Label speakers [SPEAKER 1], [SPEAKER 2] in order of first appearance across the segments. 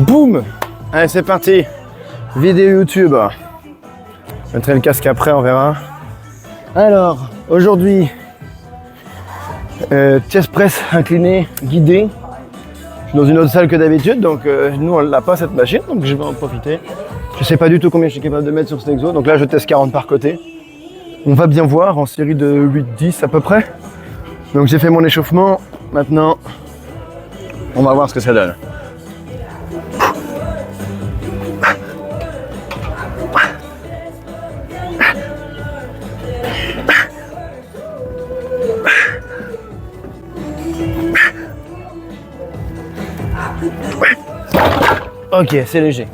[SPEAKER 1] Boum! Allez, c'est parti. Vidéo YouTube. Je mettrai le casque après, on verra. Alors, aujourd'hui, chest press incliné, guidé. Je suis dans une autre salle que d'habitude, donc nous on l'a pas cette machine, donc je vais en profiter. Je sais pas du tout combien je suis capable de mettre sur cet exo, donc là je teste 40 par côté. On va bien voir en série de 8-10 à peu près. Donc j'ai fait mon échauffement, maintenant on va voir ce que ça donne. Ok, c'est léger.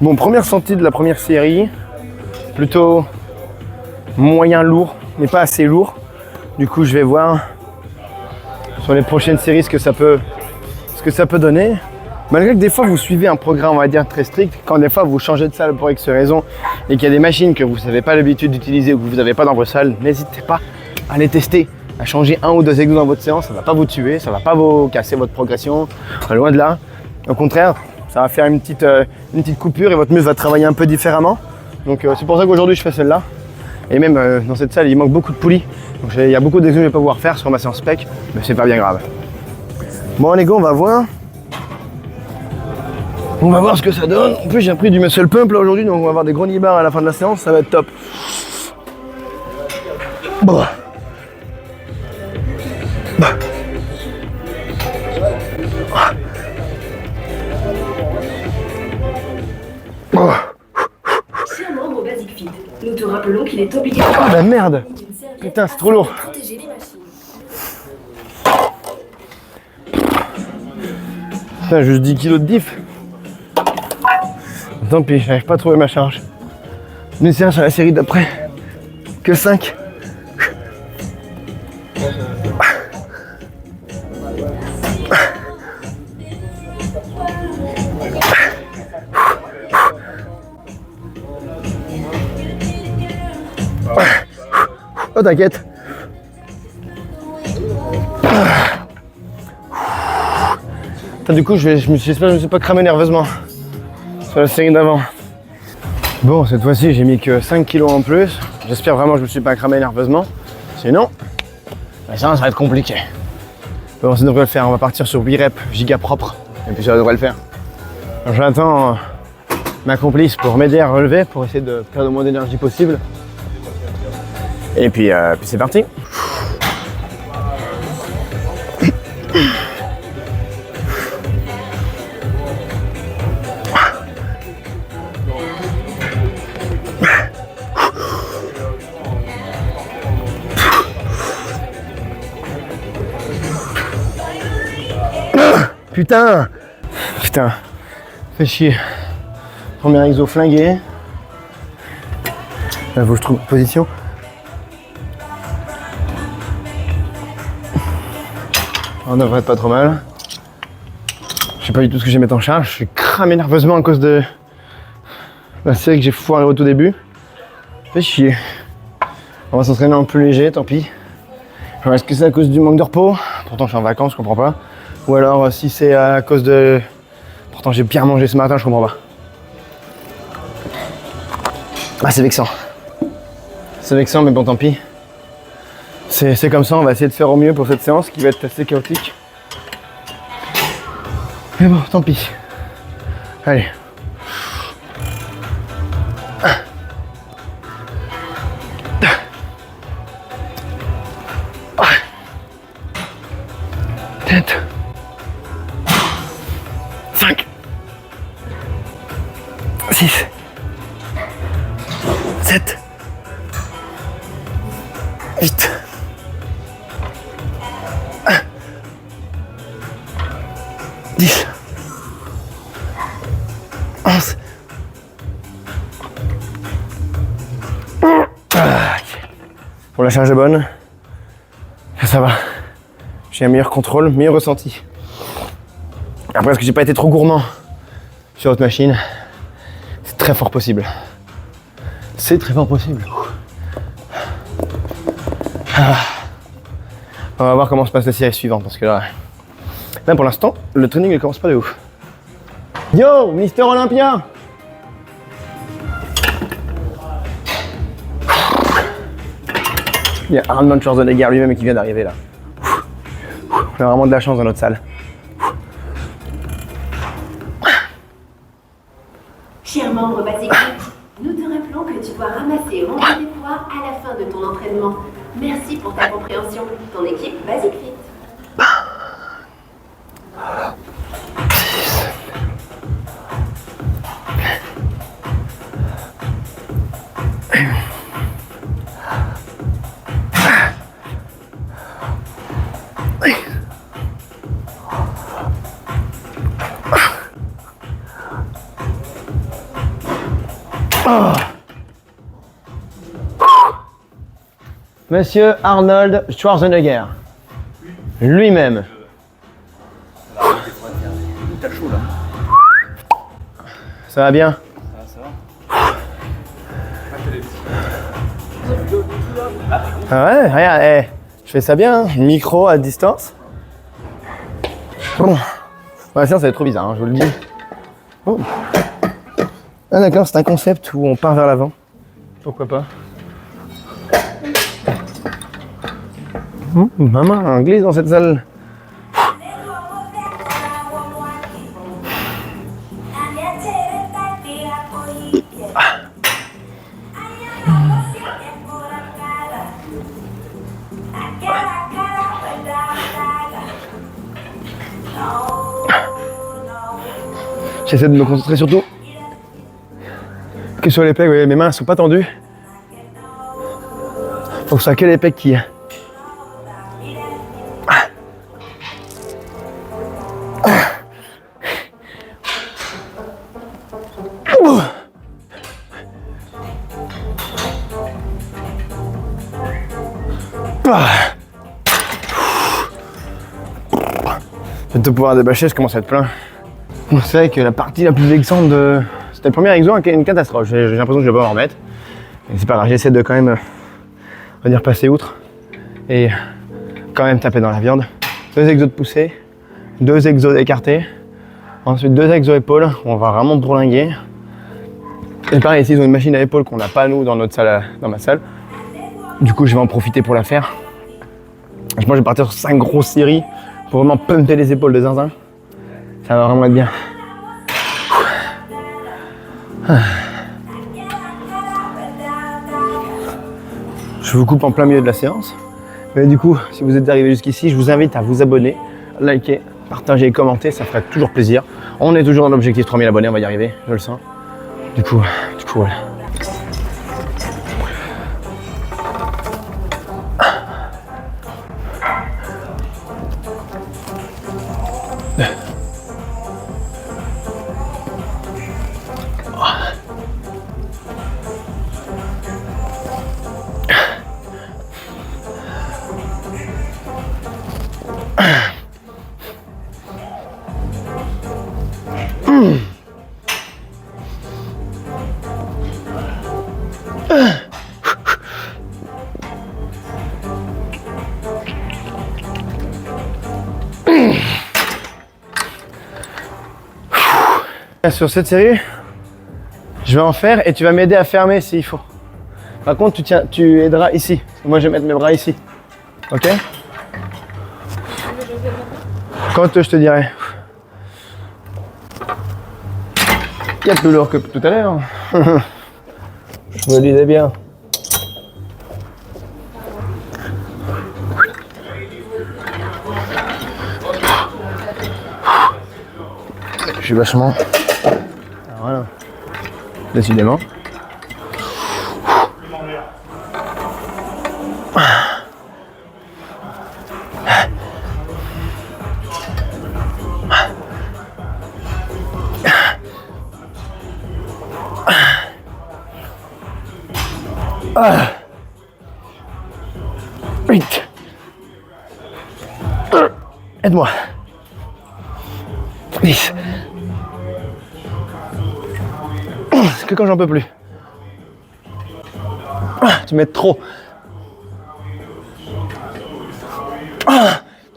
[SPEAKER 1] Bon, première sortie de la première série, plutôt moyen lourd, mais pas assez lourd. Du coup, je vais voir sur les prochaines séries ce que ça peut donner. Malgré que des fois vous suivez un programme, on va dire, très strict, quand des fois vous changez de salle pour X raison et qu'il y a des machines que vous n'avez pas l'habitude d'utiliser ou que vous n'avez pas dans vos salles, n'hésitez pas à les tester, à changer 1 ou 2 exos dans votre séance. Ça ne va pas vous tuer, ça ne va pas vous casser votre progression, loin de là. Au contraire, ça va faire une petite coupure et votre muscle va travailler un peu différemment. Donc c'est pour ça qu'aujourd'hui je fais celle-là. Et même dans cette salle, il manque beaucoup de poulies. Donc il y a beaucoup d'exos que je ne vais pas pouvoir faire sur ma séance spec, mais c'est pas bien grave. Bon les gars, on va voir. On va voir ce que ça donne. En plus j'ai pris du muscle pump là aujourd'hui, donc on va avoir des gros knee bars à la fin de la séance, ça va être top. Bon.
[SPEAKER 2] Chers membres Basic Fit, nous te rappelons qu'il est obligatoire.
[SPEAKER 1] Ah bah merde. Putain, c'est trop lourd.
[SPEAKER 2] Protéger les machines.
[SPEAKER 1] Putain, juste 10 kg de diff. Tant pis, j'arrive pas à trouver ma charge. Une séance à la série d'après. Que 5. Oh t'inquiète. Du coup j'espère que je me suis pas cramé nerveusement sur la série d'avant. Bon, cette fois-ci j'ai mis que 5 kilos en plus. J'espère vraiment que je me suis pas cramé nerveusement. Sinon, ça va être compliqué. Bon, ça devrait le faire. On va partir sur 8 reps giga propre. Et puis ça devrait le faire. J'attends ma complice pour m'aider à relever, pour essayer de perdre le moins d'énergie possible. Et puis c'est parti. Putain, fais chier. Premier exo flingué. Là, faut que je trouve une position. On devrait être pas trop mal. Je sais pas du tout ce que je vais mettre en charge. Je suis cramé nerveusement à cause de la série que j'ai foiré au tout début. Fais chier. On va s'entraîner en plus léger, tant pis. Est-ce que c'est à cause du manque de repos? Pourtant je suis en vacances, je comprends pas. Ou alors si c'est à cause de... Pourtant j'ai bien mangé ce matin, je comprends pas. Ah c'est vexant. C'est vexant mais bon tant pis. C'est comme ça, on va essayer de faire au mieux pour cette séance qui va être assez chaotique. Mais bon, tant pis. Allez. Tête. 5. 6. 7. 8. 10. 11. Bon, la charge est bonne. Ça va. J'ai un meilleur contrôle, meilleur ressenti. Après, est-ce que j'ai pas été trop gourmand sur votre machine? C'est très fort possible. C'est très fort possible. On va voir comment se passe la série suivante parce que là pour l'instant, le training ne commence pas de ouf. Yo, Mister Olympia. Il y a Arnold Schwarzenegger lui-même qui vient d'arriver là. On a vraiment de la chance dans notre salle.
[SPEAKER 2] Cher membre Basic Fit, nous te rappelons que tu dois ramasser et monter tes poids à la fin de ton entraînement. Merci pour ta compréhension. Ton équipe Basic Fit.
[SPEAKER 1] Monsieur Arnold Schwarzenegger. Lui-même.
[SPEAKER 3] T'as chaud là.
[SPEAKER 1] Ça va bien?
[SPEAKER 3] Ça va.
[SPEAKER 1] Ah ouais, regarde, je fais ça bien, hein. Micro à distance. Bon. Ouais, sinon ça va être trop bizarre, hein, je vous le dis. Oh. Ah d'accord, c'est un concept où on part vers l'avant. Pourquoi pas? Maman, glisse dans cette salle. J'essaie de me concentrer surtout que sur les pecs. Ouais, mes mains sont pas tendues. Faut que ce soit que les pecs qui... Le pouvoir débâcher, je commence à être plein. C'est vrai que la partie la plus vexante de... C'était le premier exo, une catastrophe. J'ai l'impression que je vais pas m'en remettre. Mais c'est pas grave, j'essaie de quand même, on va dire, passer outre. Et quand même taper dans la viande. 2 exos de poussée, 2 exos d'écarté. Ensuite 2 exos épaules, où on va vraiment bourlinguer. Et pareil, ici ils ont une machine à épaules qu'on n'a pas nous dans notre salle, dans ma salle. Du coup je vais en profiter pour la faire. Je pense que je vais partir sur 5 grosses séries pour vraiment pumper les épaules de zinzin. Ça va vraiment être bien. Je vous coupe en plein milieu de la séance. Mais du coup, si vous êtes arrivé jusqu'ici, je vous invite à vous abonner, liker, partager et commenter, ça ferait toujours plaisir. On est toujours dans l'objectif 3000 abonnés, on va y arriver, je le sens. Du coup, voilà. Sur cette série, je vais en faire et tu vas m'aider à fermer s'il faut. Par contre, tu aideras ici. Moi, je vais mettre mes bras ici. Ok? Quand je te dirai. Il y a plus lourd que tout à l'heure. Je me disais bien. Je suis vachement... Voilà. Décidément. Vite. Aide-moi. 10. C'est que quand j'en peux plus. Tu m'aides trop.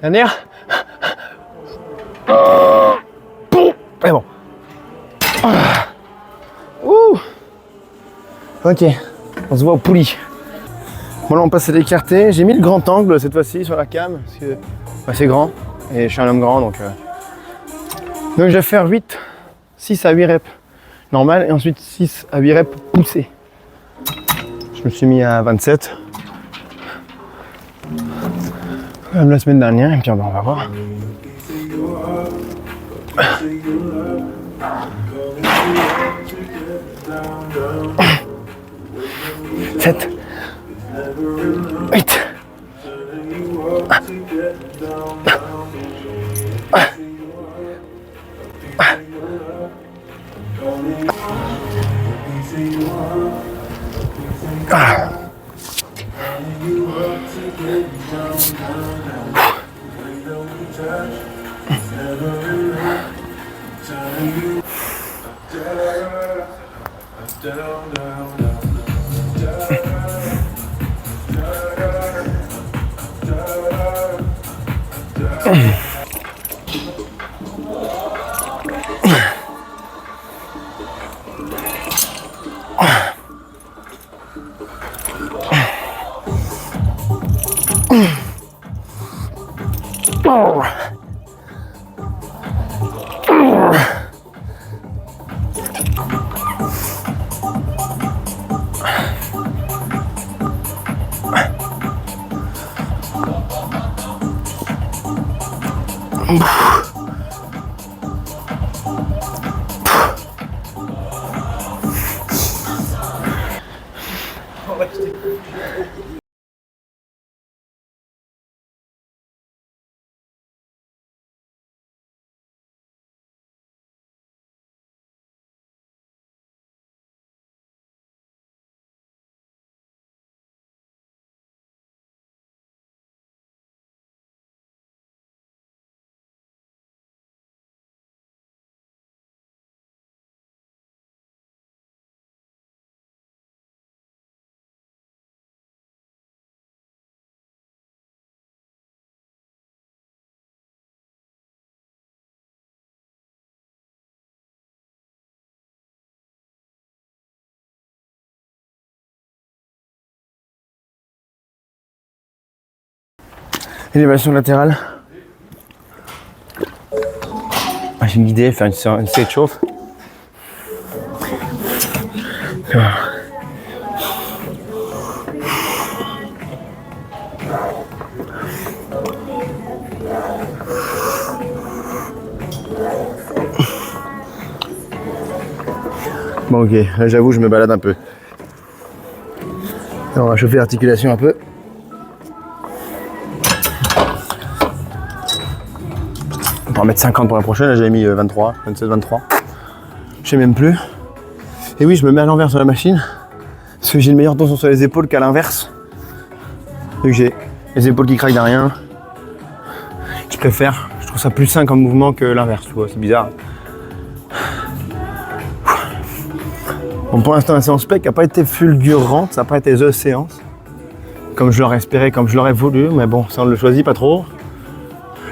[SPEAKER 1] Dernière. Et bon. Ouh. Ok, on se voit au poulie. Bon là on passe à l'écarté. J'ai mis le grand angle cette fois-ci sur la cam parce que c'est grand et je suis un homme grand donc je vais faire 6 à 8 reps normal et ensuite 6 à 8 reps poussés. Je me suis mis à 27 comme la semaine dernière et puis on va voir. 7 8 Élévation latérale. J'ai une idée, faire une série de chauffe. Bon ok, là j'avoue je me balade un peu. Alors, on va chauffer l'articulation un peu. On va en mettre 50 pour la prochaine, là j'avais mis 23, 27, 23. Je sais même plus. Et oui, je me mets à l'envers sur la machine. Parce que j'ai une meilleure tension sur les épaules qu'à l'inverse. Vu que j'ai les épaules qui craquent derrière. Je préfère, je trouve ça plus sain comme mouvement que l'inverse, tu vois, c'est bizarre. Bon, pour l'instant, la séance spec n'a pas été fulgurante, ça n'a pas été the séance. Comme je l'aurais espéré, comme je l'aurais voulu, mais bon, ça on ne le choisit pas trop.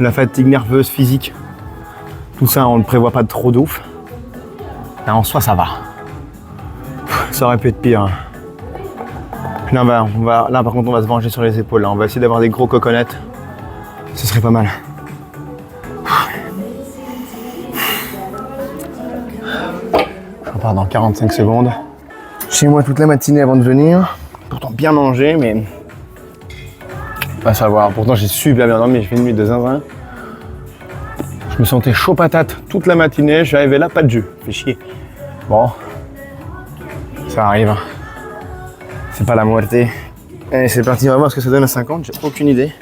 [SPEAKER 1] La fatigue nerveuse, physique, tout ça on ne prévoit pas trop d'ouf. Là, en soi ça va. Ça aurait pu être pire. Là, là par contre on va se venger sur les épaules. Là. On va essayer d'avoir des gros coconuts. Ce serait pas mal. Je repars dans 45 secondes. Chez moi toute la matinée avant de venir. Pourtant bien mangé mais... Pas savoir. Pourtant j'ai super bien dormi, j'ai fait une nuit de zinzin. Je me sentais chaud patate toute la matinée. Je suis arrivé là, pas de jus. Fait chier. Bon. Ça arrive. C'est pas la moitié. Allez, c'est parti, on va voir ce que ça donne à 50. J'ai aucune idée.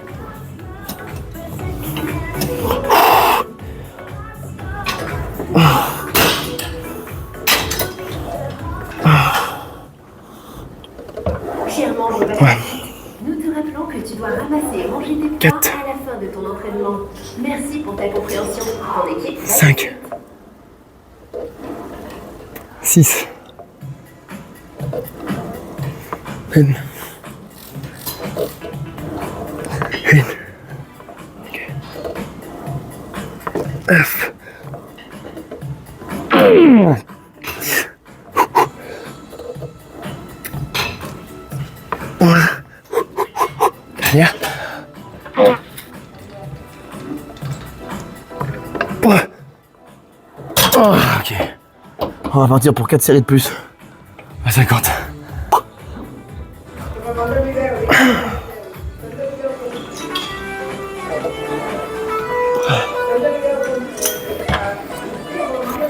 [SPEAKER 2] Chèrement,
[SPEAKER 1] Ouais.
[SPEAKER 2] nous te rappelons que tu dois ramasser et manger tes poids
[SPEAKER 1] 4.
[SPEAKER 2] à la fin de ton entraînement. Merci pour ta compréhension. Ton équipe.
[SPEAKER 1] 5. 6. 1. 9. Oh, ok. On va partir pour 4 séries de plus. À 50.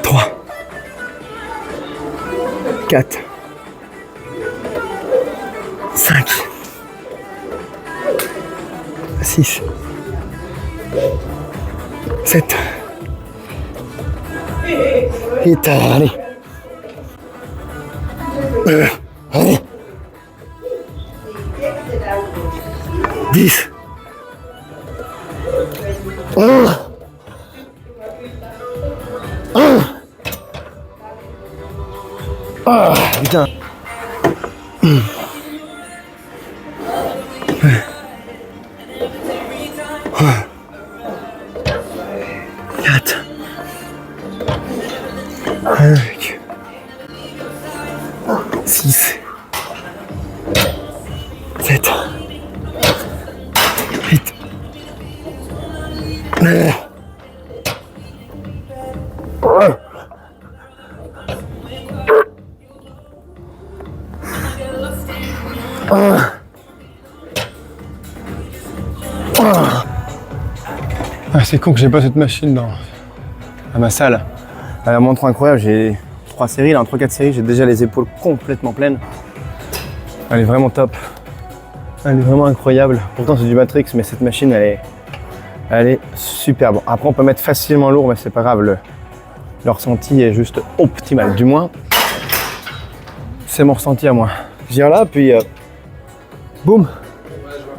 [SPEAKER 1] Trois. 4. 5. 6. 7. 8. Allez. Allez. 10. Ah, putain. 4. 5. 6. 7. 8. 9. C'est con que j'ai pas cette machine à ma salle. Elle montre trop incroyable, j'ai 3 séries, là en 3-4 séries, j'ai déjà les épaules complètement pleines. Elle est vraiment top. Elle est vraiment incroyable. Pourtant c'est du Matrix, mais cette machine elle est superbe. Après on peut mettre facilement lourd, mais c'est pas grave, le ressenti est juste optimal. Du moins, c'est mon ressenti à moi. Je viens là, puis boum.
[SPEAKER 4] Ouais, je vois.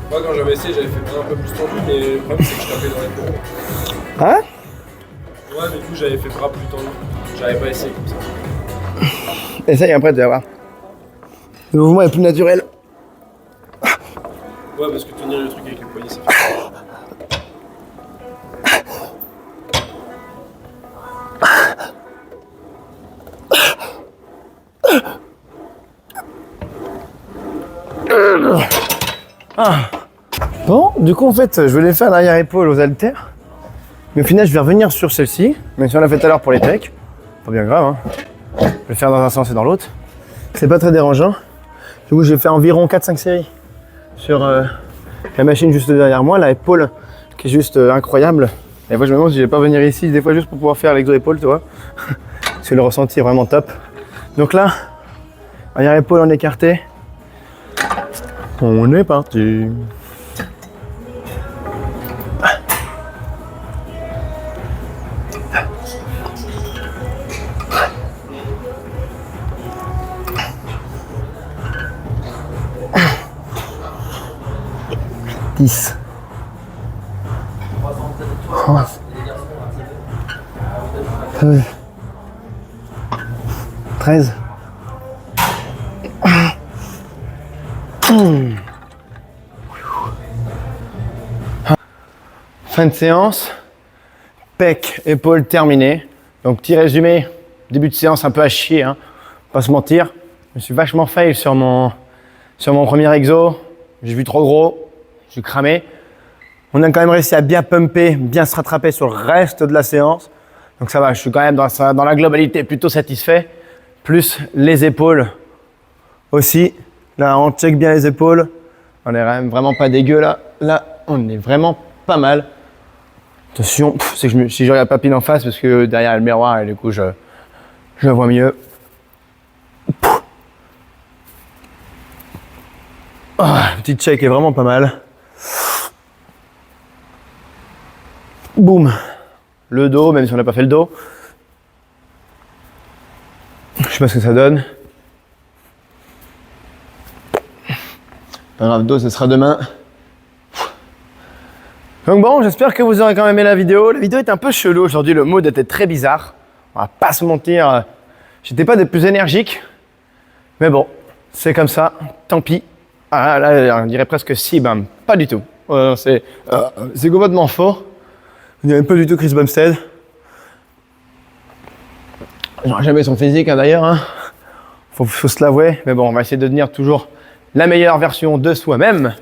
[SPEAKER 4] Moi, quand j'avais essayé, j'avais fait un peu plus tendu, mais le problème, c'est que je tapais dans les cours.
[SPEAKER 1] Hein?
[SPEAKER 4] Ouais, du coup, j'avais fait bras plus tendu. J'avais pas essayé comme ça.
[SPEAKER 1] Essaye après, tu vas voir. Le mouvement est plus naturel.
[SPEAKER 4] Ouais, parce que tenir le truc avec les poignets, ça fait.
[SPEAKER 1] Bon, du coup en fait je voulais faire l'arrière-épaule aux haltères, mais au final je vais revenir sur celle-ci, même si on l'a fait tout à l'heure pour les pecs, pas bien grave, hein. Je vais le faire dans un sens et dans l'autre, c'est pas très dérangeant. Du coup j'ai fait environ 4-5 séries sur la machine juste derrière moi, la épaule qui est juste incroyable. Et moi je me demande si je vais pas venir ici des fois juste pour pouvoir faire l'exo-épaule, tu vois, parce que le ressenti est vraiment top. Donc là, arrière-épaule en écarté, on est parti. Dix. 12. 13. Fin de séance, pec, épaule terminée. Donc petit résumé, début de séance un peu à chier, hein, pas se mentir. Je me suis vachement fail sur mon premier exo. J'ai vu trop gros, je suis cramé. On a quand même réussi à bien pumper, bien se rattraper sur le reste de la séance. Donc ça va, je suis quand même dans la globalité plutôt satisfait. Plus les épaules aussi. Là, on check bien les épaules. On est vraiment pas dégueu là. Là, on est vraiment pas mal. Attention, c'est que si je regarde pas pile en face parce que derrière il y a le miroir et du coup je vois mieux. Le petit check est vraiment pas mal. Boum. Le dos, même si on n'a pas fait le dos. Je sais pas ce que ça donne. Pas grave, dos, ce sera demain. Donc bon, j'espère que vous aurez quand même aimé la vidéo. La vidéo est un peu chelou aujourd'hui, le mood était très bizarre. On va pas se mentir, j'étais pas des plus énergiques. Mais bon, c'est comme ça, tant pis. Ah là, on dirait presque si, ben pas du tout. C'est complètement faux. On dirait pas du tout Chris Bumstead. J'aurai jamais son physique hein, d'ailleurs. Hein. Faut se l'avouer. Mais bon, on va essayer de devenir toujours la meilleure version de soi-même.